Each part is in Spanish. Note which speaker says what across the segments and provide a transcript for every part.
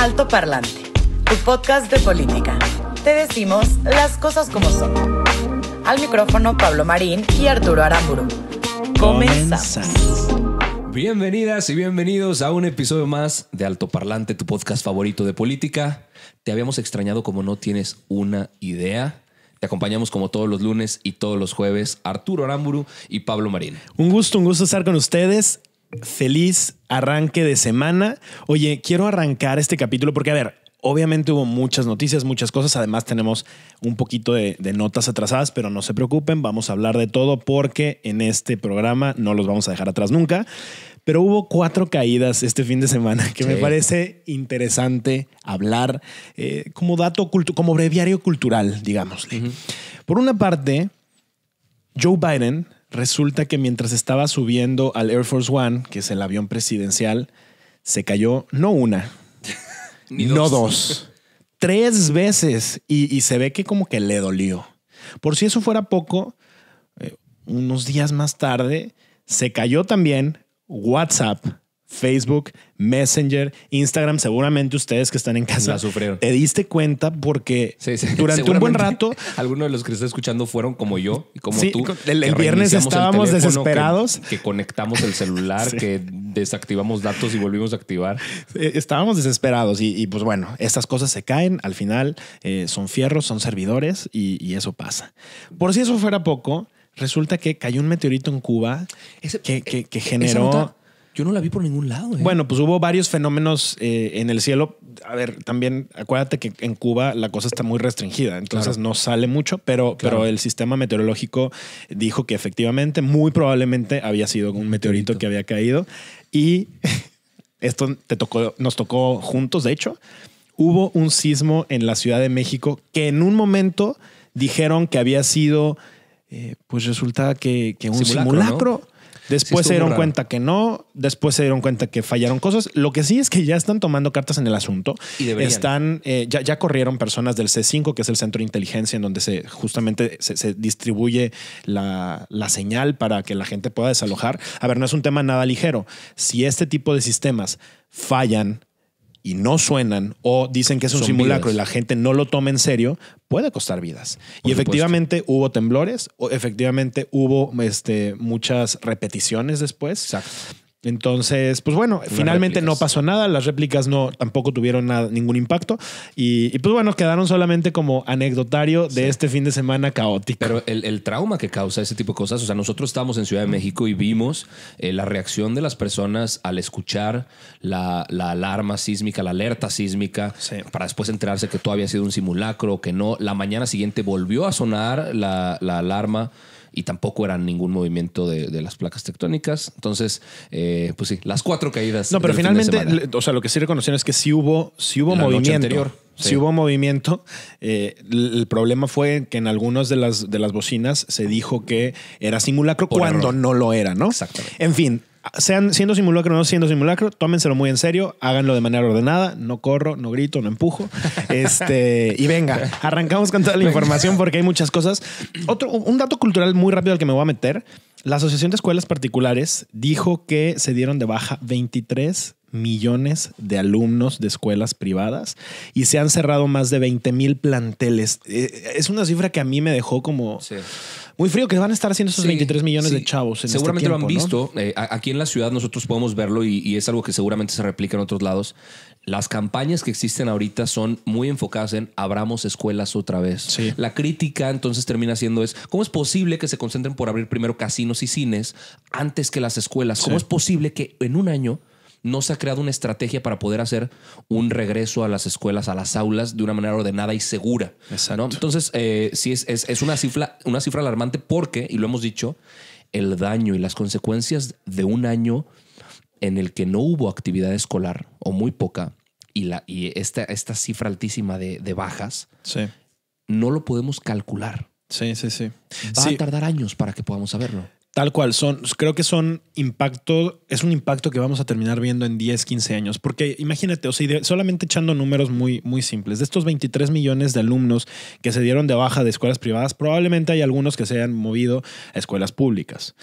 Speaker 1: Alto Parlante, tu podcast de política. Te decimos las cosas como son. Al micrófono Pablo Marín y Arturo Aramburu. Comenzamos.
Speaker 2: Bienvenidas y bienvenidos a un episodio más de Alto Parlante, tu podcast favorito de política. Te habíamos extrañado como no tienes una idea. Te acompañamos como todos los lunes y todos los jueves, Arturo Aramburu y Pablo Marín.
Speaker 3: Un gusto estar con ustedes. Feliz arranque de semana. Oye, quiero arrancar este capítulo porque, a ver, obviamente hubo muchas noticias, muchas cosas. Además tenemos un poquito de notas atrasadas, pero no se preocupen, vamos a hablar de todo porque en este programa no los vamos a dejar atrás nunca. Pero hubo 4 caídas este fin de semana que me parece interesante hablar como dato, como breviario cultural, digámosle. Por una parte, Joe Biden resulta que mientras estaba subiendo al Air Force One, que es el avión presidencial, se cayó no una, no dos, 3 veces y se ve que como que le dolió. Por si eso fuera poco, unos días más tarde se cayó también WhatsApp, Facebook, Messenger, Instagram. Seguramente ustedes que están en casa
Speaker 2: la sufrieron.
Speaker 3: Te diste cuenta porque durante un buen rato
Speaker 2: algunos de los que están escuchando fueron como yo y como tú.
Speaker 3: El viernes estábamos desesperados.
Speaker 2: Que conectamos el celular, que desactivamos datos y volvimos a activar.
Speaker 3: Estábamos desesperados y pues bueno, estas cosas se caen. Al final son fierros, son servidores y eso pasa. Por si eso fuera poco, resulta que cayó un meteorito en Cuba que generó...
Speaker 2: Yo no la vi por ningún lado.
Speaker 3: Bueno, pues hubo varios fenómenos en el cielo. A ver, también acuérdate que en Cuba la cosa está muy restringida, entonces no sale mucho, pero el sistema meteorológico dijo que efectivamente, muy probablemente había sido un meteorito que había caído y esto nos tocó juntos. De hecho, hubo un sismo en la Ciudad de México que en un momento dijeron que había sido, pues resulta que un simulacro. ¿No? Después se dieron cuenta que no, después se dieron cuenta que fallaron cosas. Lo que sí es que ya están tomando cartas en el asunto.
Speaker 2: Y deberían.
Speaker 3: Ya corrieron personas del C5, que es el centro de inteligencia en donde se distribuye la señal para que la gente pueda desalojar. A ver, no es un tema nada ligero. Si este tipo de sistemas fallan y no suenan o dicen que es un simulacro y la gente no lo toma en serio, puede costar vidas. Y efectivamente hubo temblores, o efectivamente hubo muchas repeticiones después.
Speaker 2: Exacto.
Speaker 3: Entonces, pues bueno, finalmente no pasó nada. Las réplicas tampoco tuvieron ningún impacto. Y pues bueno, quedaron solamente como anecdotario de este fin de semana caótico.
Speaker 2: Pero el trauma que causa ese tipo de cosas, o sea, nosotros estábamos en Ciudad de México y vimos la reacción de las personas al escuchar la alarma sísmica, la alerta sísmica, para después enterarse que todo había sido un simulacro, que no. La mañana siguiente volvió a sonar la alarma y tampoco era ningún movimiento de las placas tectónicas. Entonces, pues sí, las 4 caídas.
Speaker 3: No, pero finalmente, o sea, lo que sí reconocieron es que sí hubo movimiento.
Speaker 2: Anterior.
Speaker 3: Sí hubo movimiento. El problema fue que en algunas de las bocinas se dijo que era simulacro cuando error. No lo era, ¿no?
Speaker 2: Exactamente.
Speaker 3: En fin, siendo simulacro o no siendo simulacro, tómenselo muy en serio, háganlo de manera ordenada, no corro, no grito, no empujo. Y venga, arrancamos con toda la información porque hay muchas cosas. Un dato cultural muy rápido al que me voy a meter. La Asociación de Escuelas Particulares dijo que se dieron de baja 23 millones de alumnos de escuelas privadas y se han cerrado más de 20,000 planteles. Es una cifra que a mí me dejó como muy frío, que van a estar haciendo esos 23 millones de chavos.
Speaker 2: Seguramente
Speaker 3: este tiempo,
Speaker 2: lo han visto. ¿No? Aquí en la ciudad nosotros podemos verlo y es algo que seguramente se replica en otros lados. Las campañas que existen ahorita son muy enfocadas en abramos escuelas otra vez.
Speaker 3: Sí.
Speaker 2: La crítica entonces termina siendo ¿cómo es posible que se concentren por abrir primero casinos y cines antes que las escuelas? ¿Cómo es posible que en un año no se ha creado una estrategia para poder hacer un regreso a las escuelas, a las aulas de una manera ordenada y segura?
Speaker 3: Exacto.
Speaker 2: ¿No? Entonces, sí es una cifra alarmante porque, y lo hemos dicho, el daño y las consecuencias de un año en el que no hubo actividad escolar o muy poca y esta cifra altísima de bajas, no lo podemos calcular.
Speaker 3: Sí.
Speaker 2: Va a tardar años para que podamos saberlo.
Speaker 3: Tal cual, creo que es un impacto que vamos a terminar viendo en 10, 15 años. Porque imagínate, o sea, solamente echando números muy, muy simples, de estos 23 millones de alumnos que se dieron de baja de escuelas privadas, probablemente hay algunos que se hayan movido a escuelas públicas.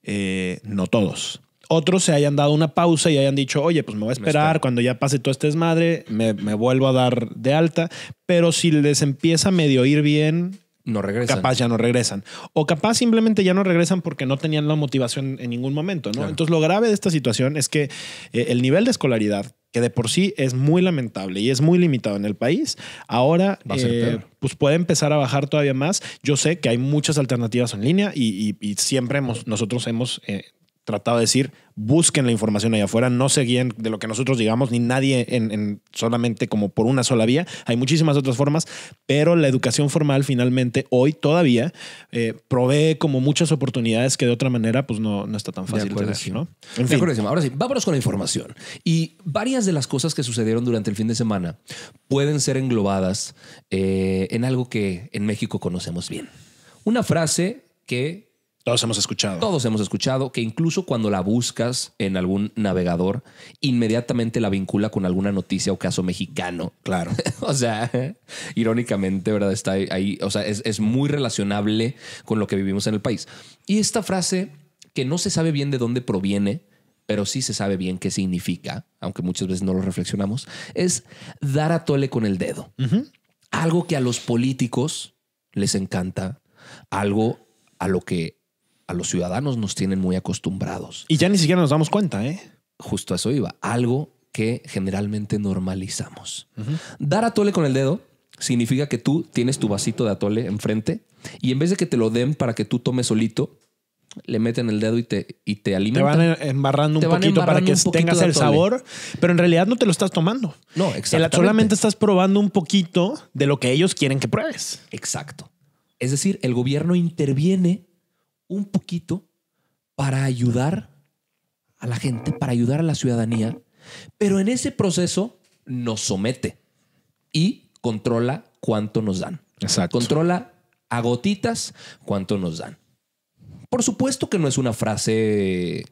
Speaker 3: Sí. No todos. otros se hayan dado una pausa y hayan dicho, oye, pues me voy a esperar, cuando ya pase todo este desmadre, me vuelvo a dar de alta. Pero si les empieza a medio ir bien,
Speaker 2: no regresan.
Speaker 3: Capaz ya no regresan. O capaz simplemente ya no regresan porque no tenían la motivación en ningún momento, ¿no?
Speaker 2: Claro.
Speaker 3: Entonces, lo grave de esta situación es que el nivel de escolaridad, que de por sí es muy lamentable y es muy limitado en el país, ahora
Speaker 2: Va a ser peor.
Speaker 3: pues puede empezar a bajar todavía más. Yo sé que hay muchas alternativas en línea y siempre nosotros hemos tratado de decir, busquen la información allá afuera, no se guíen de lo que nosotros digamos, ni nadie solamente como por una sola vía. Hay muchísimas otras formas, pero la educación formal finalmente hoy todavía provee como muchas oportunidades que de otra manera pues no está tan fácil tener, ¿no? En
Speaker 2: De
Speaker 3: fin.
Speaker 2: acuerdo. Ahora sí, vámonos con la información. Y varias de las cosas que sucedieron durante el fin de semana pueden ser englobadas en algo que en México conocemos bien. Una frase que
Speaker 3: Todos hemos escuchado.
Speaker 2: que incluso cuando la buscas en algún navegador, inmediatamente la vincula con alguna noticia o caso mexicano.
Speaker 3: Claro.
Speaker 2: O sea, irónicamente, ¿verdad? Está ahí. O sea, es muy relacionable con lo que vivimos en el país. Y esta frase, que no se sabe bien de dónde proviene, pero sí se sabe bien qué significa, aunque muchas veces no lo reflexionamos, es dar a tole con el dedo.
Speaker 3: Uh-huh.
Speaker 2: Algo que a los políticos les encanta, algo a lo que a los ciudadanos nos tienen muy acostumbrados.
Speaker 3: Y ya ni siquiera nos damos cuenta, ¿eh?
Speaker 2: Justo a eso iba. Algo que generalmente normalizamos. Dar atole con el dedo significa que tú tienes tu vasito de atole enfrente y en vez de que te lo den para que tú tomes solito, le meten el dedo y te alimentan.
Speaker 3: Te van embarrando un poquito para que tengas el sabor, pero en realidad no te lo estás tomando.
Speaker 2: No, exactamente.
Speaker 3: Solamente estás probando un poquito de lo que ellos quieren que pruebes.
Speaker 2: Exacto. Es decir, el gobierno interviene un poquito para ayudar a la gente, para ayudar a la ciudadanía, pero en ese proceso nos somete y controla cuánto nos dan.
Speaker 3: Exacto.
Speaker 2: Controla a gotitas cuánto nos dan. Por supuesto que no es una frase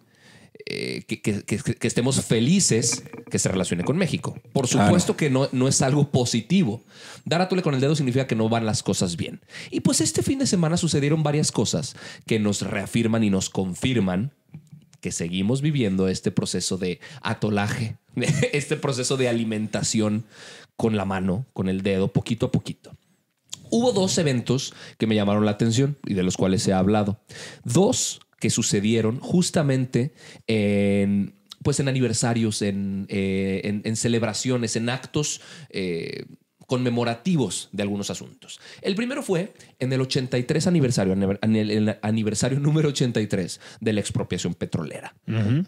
Speaker 2: que estemos felices que se relacione con México. Por supuesto que no es algo positivo. Dar a tole con el dedo significa que no van las cosas bien. Y pues este fin de semana sucedieron varias cosas que nos reafirman y nos confirman que seguimos viviendo este proceso de atolaje, este proceso de alimentación con la mano, con el dedo, poquito a poquito. Hubo dos eventos que me llamaron la atención y de los cuales se ha hablado. Dos que sucedieron justamente en aniversarios, en celebraciones, en actos conmemorativos de algunos asuntos. El primero fue en el 83 aniversario, en el aniversario número 83 de la expropiación petrolera. Uh-huh.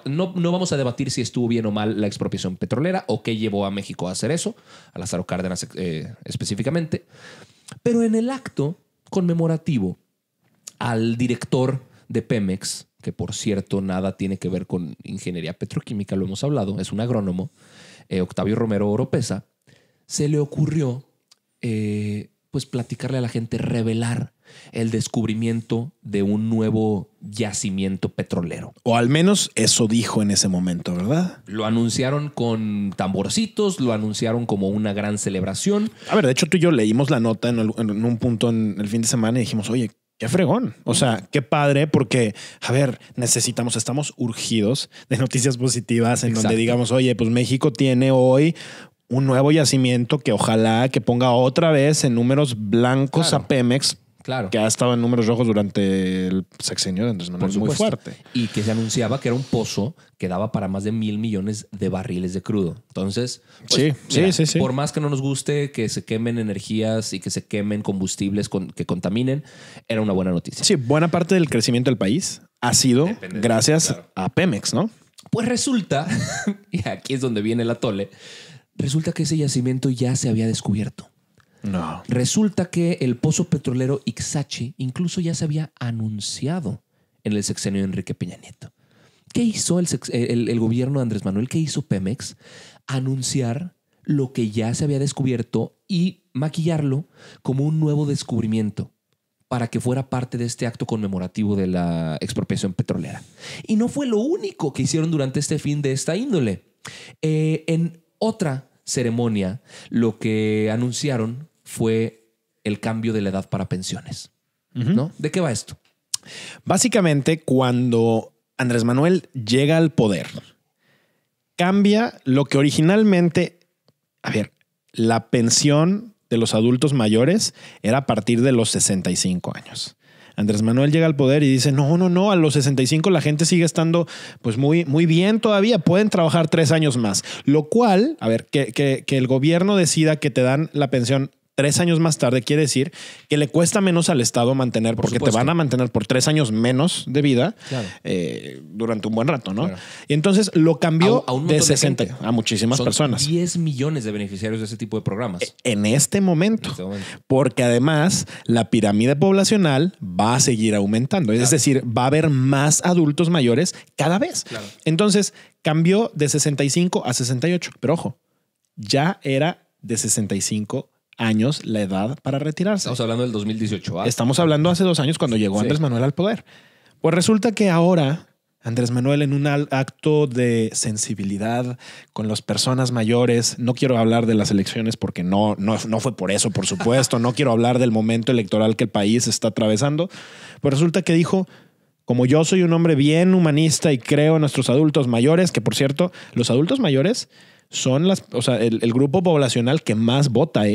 Speaker 2: No vamos a debatir si estuvo bien o mal la expropiación petrolera o qué llevó a México a hacer eso, a Lázaro Cárdenas específicamente. Pero en el acto conmemorativo, al director de Pemex, que por cierto nada tiene que ver con ingeniería petroquímica, lo hemos hablado, es un agrónomo, Octavio Romero Oropesa, se le ocurrió platicarle a la gente, revelar el descubrimiento de un nuevo yacimiento petrolero.
Speaker 3: O al menos eso dijo en ese momento, ¿verdad?
Speaker 2: Lo anunciaron con tamborcitos, lo anunciaron como una gran celebración.
Speaker 3: A ver, de hecho tú y yo leímos la nota en un punto en el fin de semana y dijimos, oye, qué fregón. O sea, qué padre, porque, a ver, estamos urgidos de noticias positivas en donde digamos, oye, pues México tiene hoy un nuevo yacimiento que ojalá que ponga otra vez en números blancos a Pemex, que ha estado en números rojos durante el sexenio de Andrés Manuel, muy fuerte.
Speaker 2: Y que se anunciaba que era un pozo que daba para más de 1,000 millones de barriles de crudo. Entonces,
Speaker 3: sí.
Speaker 2: Por más que no nos guste que se quemen energías y que se quemen combustibles que contaminen, era una buena noticia.
Speaker 3: Sí, buena parte del crecimiento del país ha sido gracias a Pemex, ¿no?
Speaker 2: Pues resulta, y aquí es donde viene el atole, resulta que ese yacimiento ya se había descubierto.
Speaker 3: No.
Speaker 2: Resulta que el pozo petrolero Ixachi incluso ya se había anunciado en el sexenio de Enrique Peña Nieto. ¿Qué hizo el gobierno de Andrés Manuel? ¿Qué hizo Pemex? Anunciar lo que ya se había descubierto y maquillarlo como un nuevo descubrimiento para que fuera parte de este acto conmemorativo de la expropiación petrolera. Y no fue lo único que hicieron durante este fin de esta índole. En otra ceremonia, lo que anunciaron fue el cambio de la edad para pensiones. ¿No? ¿De qué va esto?
Speaker 3: Básicamente, cuando Andrés Manuel llega al poder. Cambia lo que originalmente, la pensión de los adultos mayores era a partir de los 65 años. Andrés Manuel llega al poder y dice, no, a los 65 la gente sigue estando pues muy, muy bien todavía, pueden trabajar 3 años más. Lo cual, que el gobierno decida que te dan la pensión 3 años más tarde quiere decir que le cuesta menos al Estado mantener, porque te van a mantener por 3 años menos de vida durante un buen rato, ¿no? Claro. Y entonces lo cambió de 60 a muchísimas personas.
Speaker 2: 10 millones de beneficiarios de ese tipo de programas.
Speaker 3: En este momento. Porque además la pirámide poblacional va a seguir aumentando. Claro. Es decir, va a haber más adultos mayores cada vez. Claro. Entonces cambió de 65 a 68. Pero ojo, ya era de 65 años la edad para retirarse.
Speaker 2: Estamos hablando del 2018.
Speaker 3: Estamos hablando hace 2 años cuando llegó Andrés Manuel al poder. Pues resulta que ahora Andrés Manuel, en un acto de sensibilidad con las personas mayores, no quiero hablar de las elecciones porque no fue por eso, por supuesto, no quiero hablar del momento electoral que el país está atravesando, pues resulta que dijo, como yo soy un hombre bien humanista y creo en nuestros adultos mayores, que por cierto, los adultos mayores son el grupo poblacional que más vota,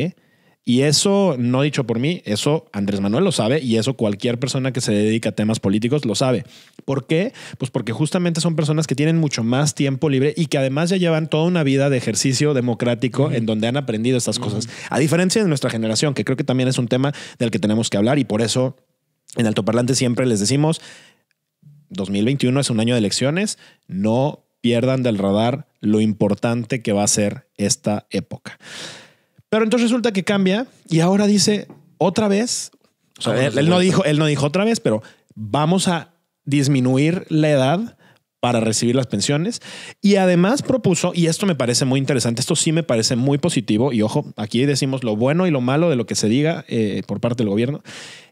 Speaker 3: Y eso no dicho por mí, eso Andrés Manuel lo sabe y eso cualquier persona que se dedica a temas políticos lo sabe. ¿Por qué? Pues porque justamente son personas que tienen mucho más tiempo libre y que además ya llevan toda una vida de ejercicio democrático en donde han aprendido estas cosas. A diferencia de nuestra generación, que creo que también es un tema del que tenemos que hablar y por eso en Altoparlante siempre les decimos 2021 es un año de elecciones, no pierdan del radar lo importante que va a ser esta época. Pero entonces resulta que cambia y ahora dice otra vez, él no dijo otra vez, pero vamos a disminuir la edad para recibir las pensiones. Y además propuso, y esto me parece muy interesante, esto sí me parece muy positivo, y ojo, aquí decimos lo bueno y lo malo de lo que se diga por parte del gobierno,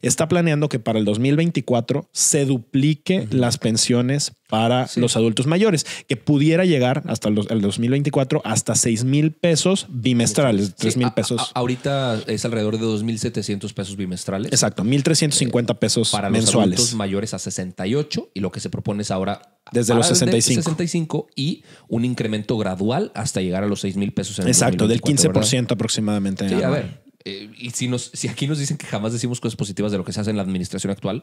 Speaker 3: está planeando que para el 2024 se duplique las pensiones para los adultos mayores, que pudiera llegar hasta el 2024 hasta 6,000 pesos bimestrales, 3,000 pesos.
Speaker 2: Ahorita es alrededor de 2,700 pesos bimestrales.
Speaker 3: Exacto, 1,350 pesos
Speaker 2: para
Speaker 3: mensuales.
Speaker 2: Para los adultos mayores a 68 y lo que se propone es ahora
Speaker 3: desde los 65
Speaker 2: y un incremento gradual hasta llegar a los 6,000 pesos en el
Speaker 3: Exacto,
Speaker 2: 2024,
Speaker 3: del 15% ¿verdad? Aproximadamente.
Speaker 2: Sí, a ver. Y si aquí nos dicen que jamás decimos cosas positivas de lo que se hace en la administración actual,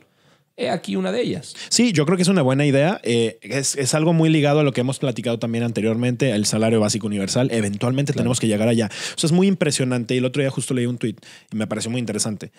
Speaker 2: aquí una de ellas.
Speaker 3: Sí, yo creo que es una buena idea. Es algo muy ligado a lo que hemos platicado también anteriormente, el salario básico universal. Eventualmente tenemos que llegar allá. O sea, es muy impresionante. Y el otro día justo leí un tuit y me pareció muy interesante.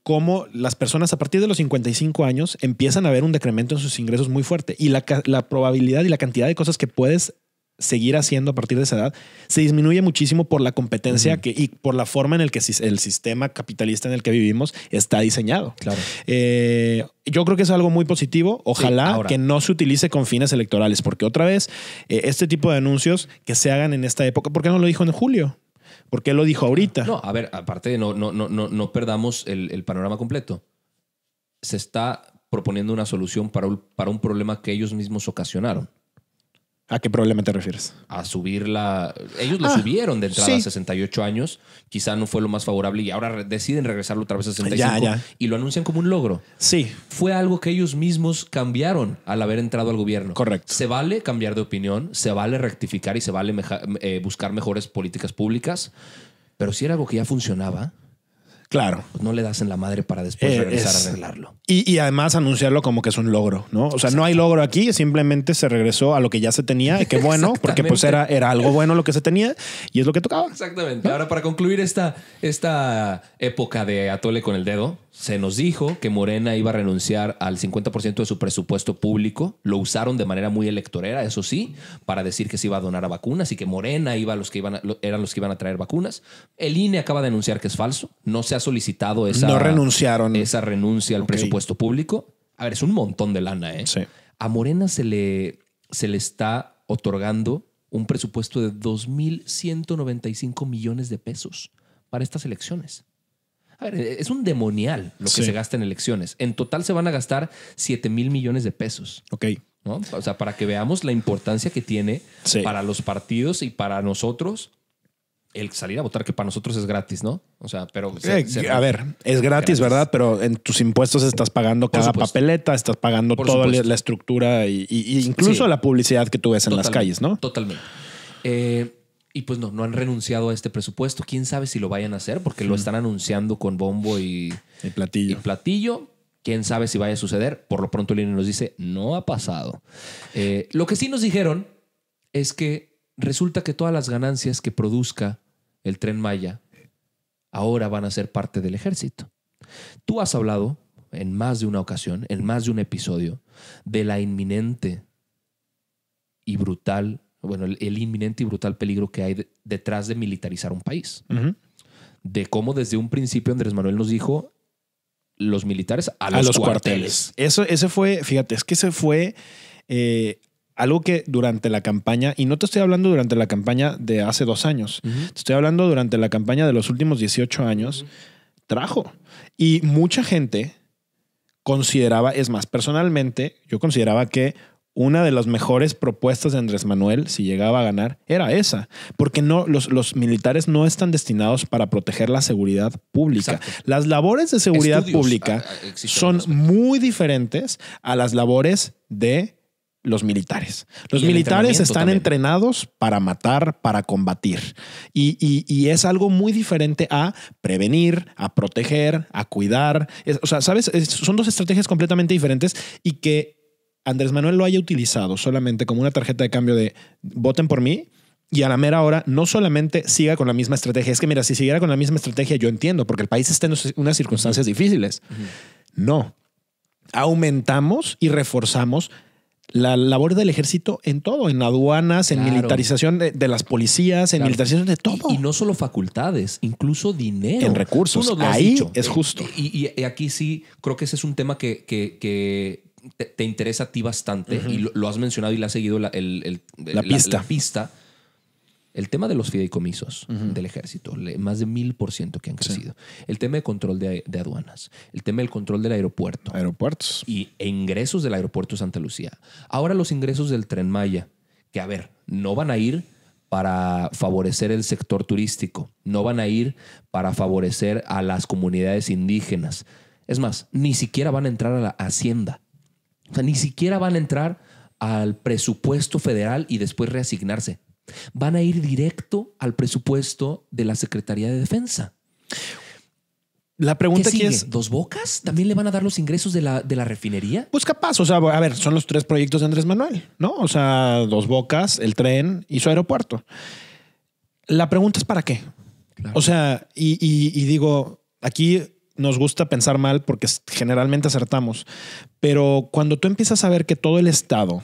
Speaker 3: Cómo las personas a partir de los 55 años empiezan a ver un decremento en sus ingresos muy fuerte y la probabilidad y la cantidad de cosas que puedes seguir haciendo a partir de esa edad se disminuye muchísimo por la competencia y por la forma en el que el sistema capitalista en el que vivimos está diseñado.
Speaker 2: Claro.
Speaker 3: Yo creo que es algo muy positivo. Ojalá que no se utilice con fines electorales, porque otra vez este tipo de anuncios que se hagan en esta época, ¿por qué no lo dijo en julio? ¿Por qué lo dijo ahorita?
Speaker 2: No, a ver, aparte no perdamos el panorama completo. Se está proponiendo una solución para un problema que ellos mismos ocasionaron.
Speaker 3: ¿A qué problema te refieres?
Speaker 2: A subirla. Ellos lo subieron de entrada a 68 años. Quizá no fue lo más favorable y ahora deciden regresarlo otra vez a 65 y lo anuncian como un logro.
Speaker 3: Sí.
Speaker 2: Fue algo que ellos mismos cambiaron al haber entrado al gobierno.
Speaker 3: Correcto.
Speaker 2: Se vale cambiar de opinión, se vale rectificar y se vale buscar mejores políticas públicas. Pero si era algo que ya funcionaba,
Speaker 3: claro,
Speaker 2: pues no le das en la madre para después regresar a arreglarlo.
Speaker 3: Y además anunciarlo como que es un logro, ¿no? O sea, no hay logro aquí, simplemente se regresó a lo que ya se tenía. Qué bueno, porque pues era algo bueno lo que se tenía y es lo que tocaba.
Speaker 2: Exactamente. Ahora, para concluir esta época de atole con el dedo, se nos dijo que Morena iba a renunciar al 50% de su presupuesto público. Lo usaron de manera muy electorera, eso sí, para decir que se iba a donar a vacunas y que Morena eran los que iban a traer vacunas. El INE acaba de anunciar que es falso. No se ha solicitado esa renuncia al presupuesto público. A ver, es un montón de lana, ¿eh?
Speaker 3: Sí.
Speaker 2: A Morena se le está otorgando un presupuesto de 2,195 millones de pesos para estas elecciones. A ver, es un demonial lo que se gasta en elecciones. En total se van a gastar 7,000 millones de pesos.
Speaker 3: Ok.
Speaker 2: ¿No? O sea, para que veamos la importancia que tiene para los partidos y para nosotros el salir a votar, que para nosotros es gratis, ¿no? O sea, pero...
Speaker 3: a ver, es gratis, ¿verdad? Pero en tus impuestos estás pagando cada papeleta, estás pagando toda la estructura y incluso la publicidad que tú ves en las calles, ¿no?
Speaker 2: Totalmente. Y pues no han renunciado a este presupuesto. ¿Quién sabe si lo vayan a hacer? Porque lo están anunciando con bombo y platillo. ¿Quién sabe si vaya a suceder? Por lo pronto el INE nos dice, no ha pasado. Lo que sí nos dijeron es que resulta que todas las ganancias que produzca el Tren Maya ahora van a ser parte del ejército. Tú has hablado en más de una ocasión, en más de un episodio, de la inminente y brutal, el inminente y brutal peligro que hay detrás de militarizar un país. Uh-huh. De cómo desde un principio Andrés Manuel nos dijo los militares a los cuarteles.
Speaker 3: Ese fue, fíjate, es que ese fue algo que durante la campaña, y no te estoy hablando durante la campaña de hace 2 años, te estoy hablando durante la campaña de los últimos 18 años, trajo. Y mucha gente consideraba, es más, personalmente, yo consideraba que una de las mejores propuestas de Andrés Manuel, si llegaba a ganar, era esa. Porque los militares no están destinados para proteger la seguridad pública. Exacto. Las labores de seguridad pública son muy diferentes a las labores de los militares. Los militares están entrenados para matar, para combatir. Y es algo muy diferente a prevenir, a proteger, a cuidar. O sea, ¿sabes? Son 2 estrategias completamente diferentes y que Andrés Manuel lo haya utilizado solamente como una tarjeta de cambio de voten por mí y a la mera hora no solamente siga con la misma estrategia. Es que mira, si siguiera con la misma estrategia yo entiendo porque el país está en unas circunstancias difíciles. No. Aumentamos y reforzamos la labor del ejército en todo, en aduanas, en militarización de las policías, en militarización de todo.
Speaker 2: Y no solo facultades, incluso dinero.
Speaker 3: En recursos. Ahí es justo.
Speaker 2: Y aquí sí, creo que ese es un tema que te interesa a ti bastante y lo has mencionado y le has seguido la pista. El tema de los fideicomisos del ejército, más de 1000% que han crecido. Sí. El tema de control de aduanas. El tema del control del aeropuerto.
Speaker 3: Aeropuertos.
Speaker 2: E ingresos del aeropuerto de Santa Lucía. Ahora los ingresos del Tren Maya, que a ver, no van a ir para favorecer el sector turístico. No van a ir para favorecer a las comunidades indígenas. Es más, ni siquiera van a entrar a la hacienda. O sea, ni siquiera van a entrar al presupuesto federal y después reasignarse. Van a ir directo al presupuesto de la Secretaría de Defensa.
Speaker 3: La pregunta aquí es...
Speaker 2: ¿Dos Bocas? ¿También le van a dar los ingresos de la refinería?
Speaker 3: Pues capaz. O sea, a ver, son los 3 proyectos de Andrés Manuel, ¿no? O sea, Dos Bocas, el tren y su aeropuerto. La pregunta es ¿para qué? Claro. O sea, y digo, aquí nos gusta pensar mal porque generalmente acertamos. Pero cuando tú empiezas a ver que todo el Estado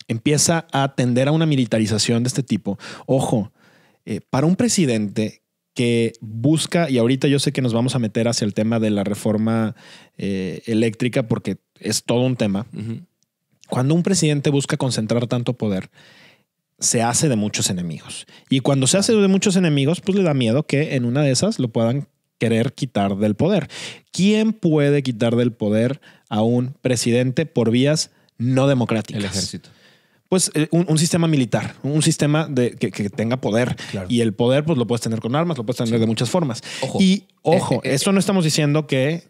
Speaker 3: empieza a tender a una militarización de este tipo, ojo, para un presidente que busca, y ahorita yo sé que nos vamos a meter hacia el tema de la reforma eléctrica porque es todo un tema. Cuando un presidente busca concentrar tanto poder, se hace de muchos enemigos. Y cuando se hace de muchos enemigos, pues le da miedo que en una de esas lo puedan querer quitar del poder. ¿Quién puede quitar del poder a un presidente por vías no democráticas?
Speaker 2: El ejército.
Speaker 3: Pues un sistema militar, un sistema que tenga poder. Claro. Y el poder pues lo puedes tener con armas, lo puedes tener de muchas formas. Ojo, esto no estamos diciendo que...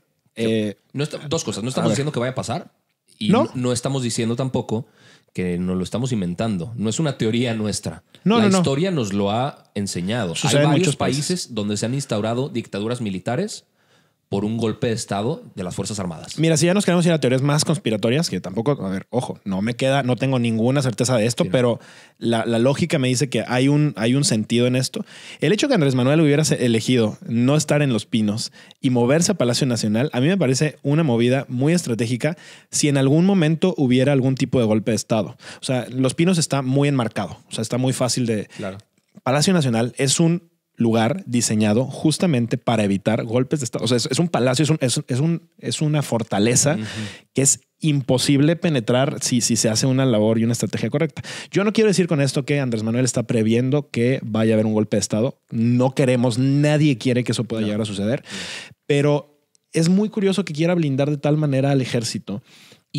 Speaker 2: dos cosas. No estamos diciendo que vaya a pasar y no estamos diciendo tampoco que nos lo estamos inventando. No es una teoría nuestra. La historia nos lo ha enseñado. Hay varios países donde se han instaurado dictaduras militares por un golpe de Estado de las Fuerzas Armadas.
Speaker 3: Mira, si ya nos queremos ir a teorías más conspiratorias, que tampoco, a ver, ojo, no tengo ninguna certeza de esto, pero la lógica me dice que hay un sentido en esto. El hecho que Andrés Manuel hubiera elegido no estar en Los Pinos y moverse a Palacio Nacional, a mí me parece una movida muy estratégica si en algún momento hubiera algún tipo de golpe de Estado. O sea, Los Pinos está muy enmarcado, o sea, está muy fácil de...
Speaker 2: Claro.
Speaker 3: Palacio Nacional es un lugar diseñado justamente para evitar golpes de Estado. O sea, es un palacio, es una fortaleza que es imposible penetrar si se hace una labor y una estrategia correcta. Yo no quiero decir con esto que Andrés Manuel está previendo que vaya a haber un golpe de Estado. No queremos, nadie quiere que eso pueda llegar a suceder, pero es muy curioso que quiera blindar de tal manera al ejército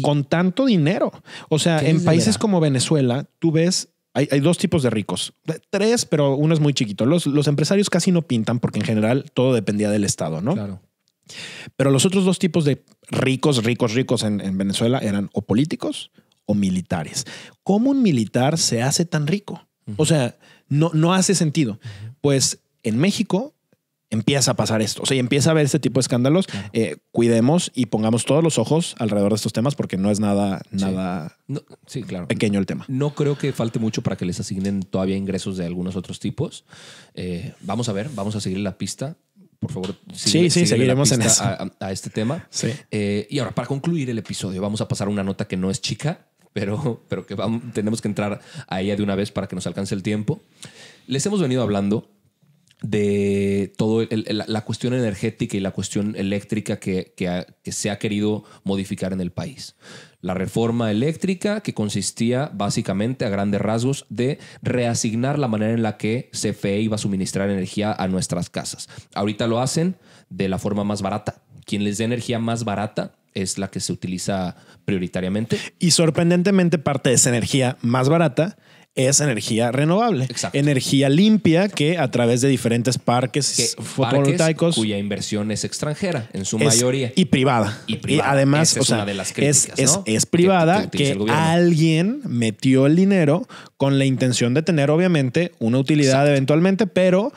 Speaker 3: con tanto dinero. O sea, en países como Venezuela, tú ves Hay dos tipos de ricos. Tres, pero uno es muy chiquito. Los empresarios casi no pintan porque en general todo dependía del Estado, ¿no?
Speaker 2: Claro.
Speaker 3: Pero los otros dos tipos de ricos en Venezuela eran o políticos o militares. ¿Cómo un militar se hace tan rico? O sea, no hace sentido. Pues en México empieza a pasar esto. O sea, y empieza a haber este tipo de escándalos. Claro. Cuidemos y pongamos todos los ojos alrededor de estos temas porque no es nada
Speaker 2: claro.
Speaker 3: pequeño el tema.
Speaker 2: No creo que falte mucho para que les asignen todavía ingresos de algunos otros tipos. Vamos a ver, vamos a seguir la pista. Por favor,
Speaker 3: seguiremos en eso.
Speaker 2: A este tema.
Speaker 3: Sí.
Speaker 2: Y ahora, para concluir el episodio, vamos a pasar una nota que no es chica, pero que tenemos que entrar a ella de una vez para que nos alcance el tiempo. Les hemos venido hablando de todo la cuestión energética y la cuestión eléctrica que se ha querido modificar en el país. La reforma eléctrica, que consistía básicamente a grandes rasgos de reasignar la manera en la que CFE iba a suministrar energía a nuestras casas. Ahorita lo hacen de la forma más barata. Quien les dé energía más barata es la que se utiliza prioritariamente.
Speaker 3: Y sorprendentemente parte de esa energía más barata es energía renovable. Exacto. Energía limpia que a través de diferentes parques fotovoltaicos
Speaker 2: cuya inversión es extranjera en su mayoría.
Speaker 3: Y privada.
Speaker 2: Y
Speaker 3: además,
Speaker 2: esa es una de las críticas, ¿no?
Speaker 3: Es privada que alguien metió el dinero con la intención de tener obviamente una utilidad. Exacto. Eventualmente, pero...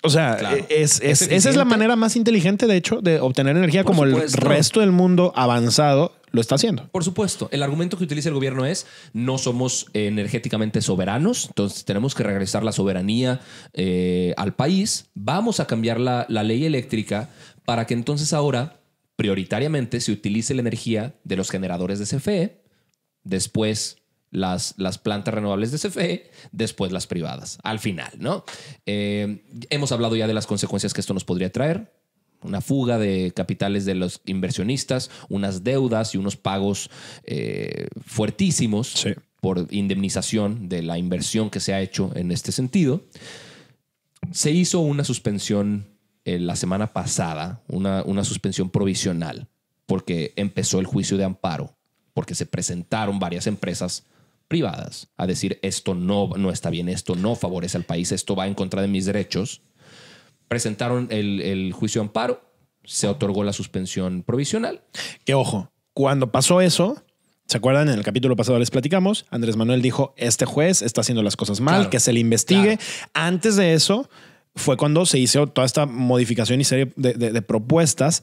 Speaker 3: claro. Esa es la manera más inteligente, de hecho, de obtener energía como el resto del mundo avanzado lo está haciendo.
Speaker 2: Por supuesto. El argumento que utiliza el gobierno es no somos energéticamente soberanos, entonces tenemos que regresar la soberanía al país. Vamos a cambiar la ley eléctrica para que entonces ahora prioritariamente se utilice la energía de los generadores de CFE, después las plantas renovables de CFE, después las privadas, al final, ¿no? Hemos hablado ya de las consecuencias que esto nos podría traer. Una fuga de capitales de los inversionistas, unas deudas y unos pagos fuertísimos por indemnización de la inversión que se ha hecho en este sentido. Se hizo una suspensión la semana pasada, una suspensión provisional, porque empezó el juicio de amparo, porque se presentaron varias empresas privadas a decir esto no está bien, esto no favorece al país, esto va en contra de mis derechos. Presentaron el juicio de amparo, se otorgó la suspensión provisional.
Speaker 3: Que ojo, cuando pasó eso, ¿se acuerdan? En el capítulo pasado les platicamos, Andrés Manuel dijo, este juez está haciendo las cosas mal, claro, que se le investigue. Claro. Antes de eso fue cuando se hizo toda esta modificación y serie de propuestas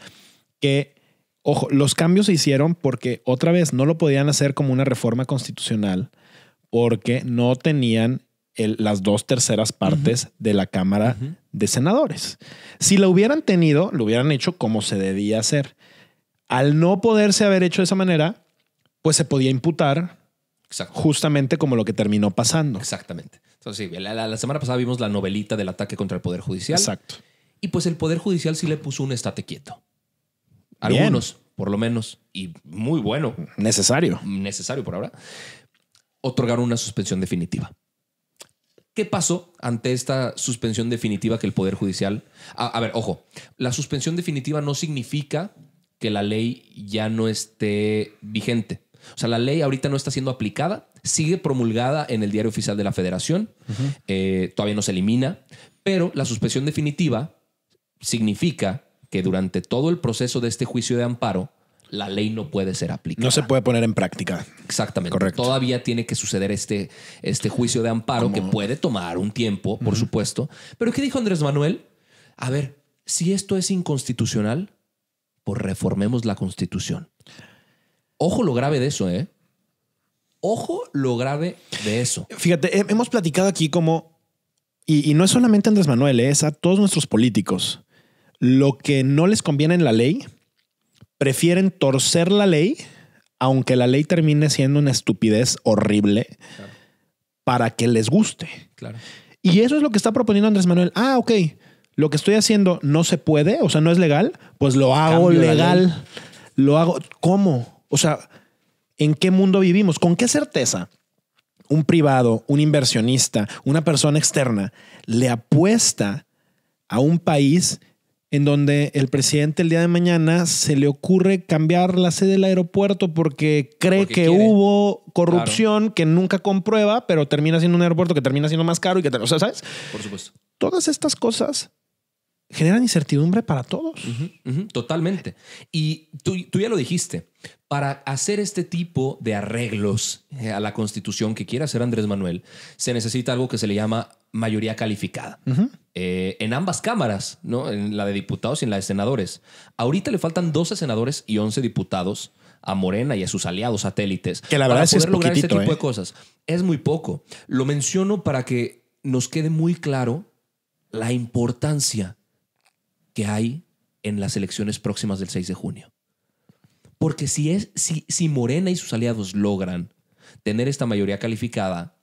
Speaker 3: que, ojo, los cambios se hicieron porque otra vez no lo podían hacer como una reforma constitucional porque no tenían las 2/3 partes de la Cámara de Senadores. Si la hubieran tenido, lo hubieran hecho como se debía hacer. Al no poderse haber hecho de esa manera, pues se podía imputar justamente como lo que terminó pasando.
Speaker 2: Exactamente. Entonces, sí, la semana pasada vimos la novelita del ataque contra el Poder Judicial.
Speaker 3: Exacto.
Speaker 2: Y pues el Poder Judicial sí le puso un estate quieto. Algunos, bien, por lo menos, y muy bueno.
Speaker 3: Necesario
Speaker 2: por ahora. Otorgaron una suspensión definitiva. ¿Qué pasó ante esta suspensión definitiva que el Poder Judicial... A ver, ojo, la suspensión definitiva no significa que la ley ya no esté vigente. O sea, la ley ahorita no está siendo aplicada, sigue promulgada en el Diario Oficial de la Federación, todavía no se elimina, pero la suspensión definitiva significa que durante todo el proceso de este juicio de amparo, la ley no puede ser aplicada.
Speaker 3: No se puede poner en práctica.
Speaker 2: Exactamente.
Speaker 3: Correcto.
Speaker 2: Todavía tiene que suceder este juicio de amparo que puede tomar un tiempo, por supuesto. Pero ¿qué dijo Andrés Manuel? A ver, si esto es inconstitucional, pues reformemos la Constitución. Ojo lo grave de eso, ¿eh? Ojo lo grave de eso.
Speaker 3: Fíjate, hemos platicado aquí como... Y no es solamente Andrés Manuel, es a todos nuestros políticos. Lo que no les conviene en la ley... prefieren torcer la ley, aunque la ley termine siendo una estupidez horrible, claro, para que les guste.
Speaker 2: Claro.
Speaker 3: Y eso es lo que está proponiendo Andrés Manuel. Ok, lo que estoy haciendo no se puede, o sea, no es legal, pues lo hago legal. Lo hago. ¿Cómo? O sea, ¿en qué mundo vivimos? ¿Con qué certeza un privado, un inversionista, una persona externa le apuesta a un país en donde el presidente el día de mañana se le ocurre cambiar la sede del aeropuerto porque cree que quiere. Hubo corrupción que nunca comprueba, pero termina siendo un aeropuerto que termina siendo más caro y que, o sea, ¿sabes?
Speaker 2: Por supuesto.
Speaker 3: Todas estas cosas generan incertidumbre para todos.
Speaker 2: Totalmente. Y tú ya lo dijiste. Para hacer este tipo de arreglos a la Constitución que quiere hacer Andrés Manuel, se necesita algo que se le llama mayoría calificada. En ambas cámaras, ¿no? En la de diputados y en la de senadores. Ahorita le faltan 12 senadores y 11 diputados a Morena y a sus aliados satélites.
Speaker 3: Que la verdad es
Speaker 2: lograr este tipo de cosas. Es muy poco. Lo menciono para que nos quede muy claro la importancia que hay en las elecciones próximas del 6 de junio. Porque si Morena y sus aliados logran tener esta mayoría calificada,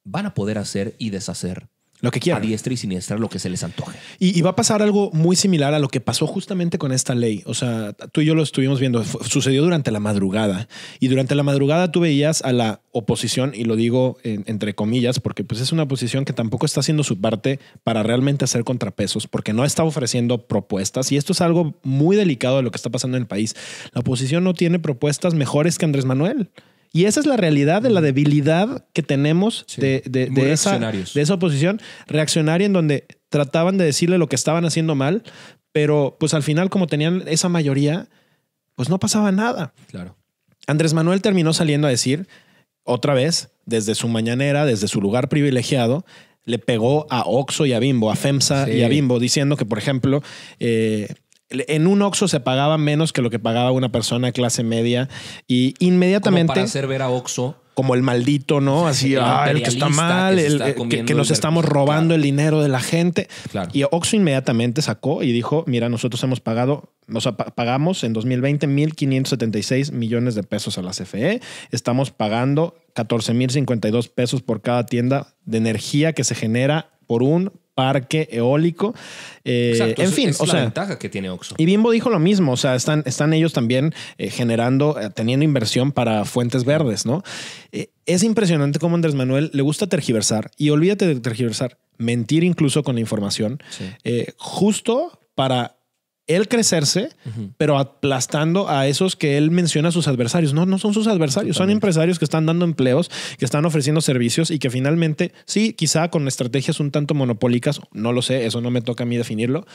Speaker 2: van a poder hacer y deshacer
Speaker 3: lo que quieran,
Speaker 2: a diestra y siniestra, lo que se les antoje.
Speaker 3: Y va a pasar algo muy similar a lo que pasó justamente con esta ley. O sea, tú y yo lo estuvimos viendo. Sucedió durante la madrugada. Y durante la madrugada tú veías a la oposición, y lo digo entre comillas, porque pues es una oposición que tampoco está haciendo su parte para realmente hacer contrapesos, porque no está ofreciendo propuestas. Y esto es algo muy delicado de lo que está pasando en el país. La oposición no tiene propuestas mejores que Andrés Manuel. Y esa es la realidad de la debilidad que tenemos de esa oposición reaccionaria, en donde trataban de decirle lo que estaban haciendo mal, pero pues al final, como tenían esa mayoría, pues no pasaba nada.
Speaker 2: Claro.
Speaker 3: Andrés Manuel terminó saliendo a decir otra vez, desde su mañanera, desde su lugar privilegiado, le pegó a Oxxo y a Bimbo, a FEMSA y a Bimbo, diciendo que, por ejemplo, en un Oxxo se pagaba menos que lo que pagaba una persona de clase media, y inmediatamente...
Speaker 2: Como para hacer ver a Oxxo
Speaker 3: como el maldito, ¿no? Así, el que está mal, que nos estamos robando el dinero de la gente.
Speaker 2: Claro.
Speaker 3: Y Oxxo inmediatamente sacó y dijo, mira, nosotros pagamos en 2020 1,576 millones de pesos a la CFE. Estamos pagando 14,052 pesos por cada tienda de energía que se genera por un parque eólico.
Speaker 2: Exacto,
Speaker 3: en fin,
Speaker 2: es la ventaja que tiene Oxxo.
Speaker 3: Y Bimbo dijo lo mismo. O sea, están ellos también teniendo inversión para fuentes verdes, ¿no? Es impresionante cómo Andrés Manuel le gusta tergiversar, y olvídate de tergiversar, mentir incluso con la información, justo para él crecerse, pero aplastando a esos que él menciona sus adversarios. No son sus adversarios, son empresarios que están dando empleos, que están ofreciendo servicios y que finalmente, sí, quizá con estrategias un tanto monopólicas, no lo sé, eso no me toca a mí definirlo,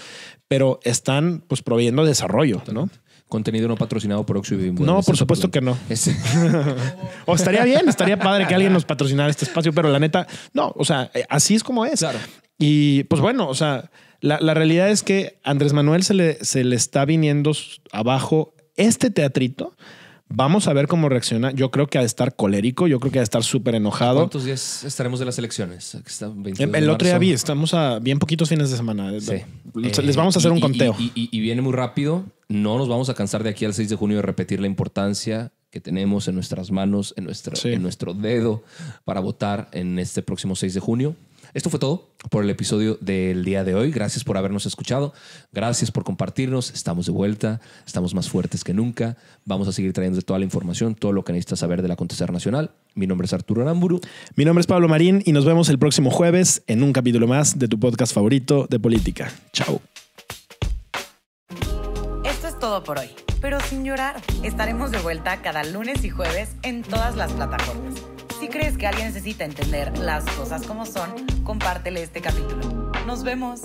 Speaker 3: pero están pues proveyendo desarrollo, ¿no?
Speaker 2: Contenido no patrocinado por Oxxo y Bimbo.
Speaker 3: No, por supuesto que no. O estaría bien, estaría padre que alguien nos patrocinara este espacio, pero la neta, no, o sea, así es como es.
Speaker 2: Claro.
Speaker 3: Y pues bueno, o sea, la realidad es que a Andrés Manuel se le está viniendo abajo este teatrito. Vamos a ver cómo reacciona. Yo creo que ha de estar colérico, yo creo que ha de estar súper enojado.
Speaker 2: ¿Cuántos días estaremos de las elecciones?
Speaker 3: El otro día estamos a bien poquitos fines de semana. Sí. Les vamos a hacer un conteo.
Speaker 2: Y viene muy rápido. No nos vamos a cansar de aquí al 6 de junio de repetir la importancia que tenemos en nuestras manos, en nuestro dedo para votar en este próximo 6 de junio. Esto fue todo por el episodio del día de hoy. Gracias por habernos escuchado. Gracias por compartirnos. Estamos de vuelta. Estamos más fuertes que nunca. Vamos a seguir trayendo toda la información, todo lo que necesitas saber del acontecer nacional. Mi nombre es Arturo Aramburu.
Speaker 3: Mi nombre es Pablo Marín y nos vemos el próximo jueves en un capítulo más de tu podcast favorito de política. Chao.
Speaker 1: Esto es todo por hoy, pero sin llorar. Estaremos de vuelta cada lunes y jueves en todas las plataformas. Si crees que alguien necesita entender las cosas como son, compártele este capítulo. Nos vemos.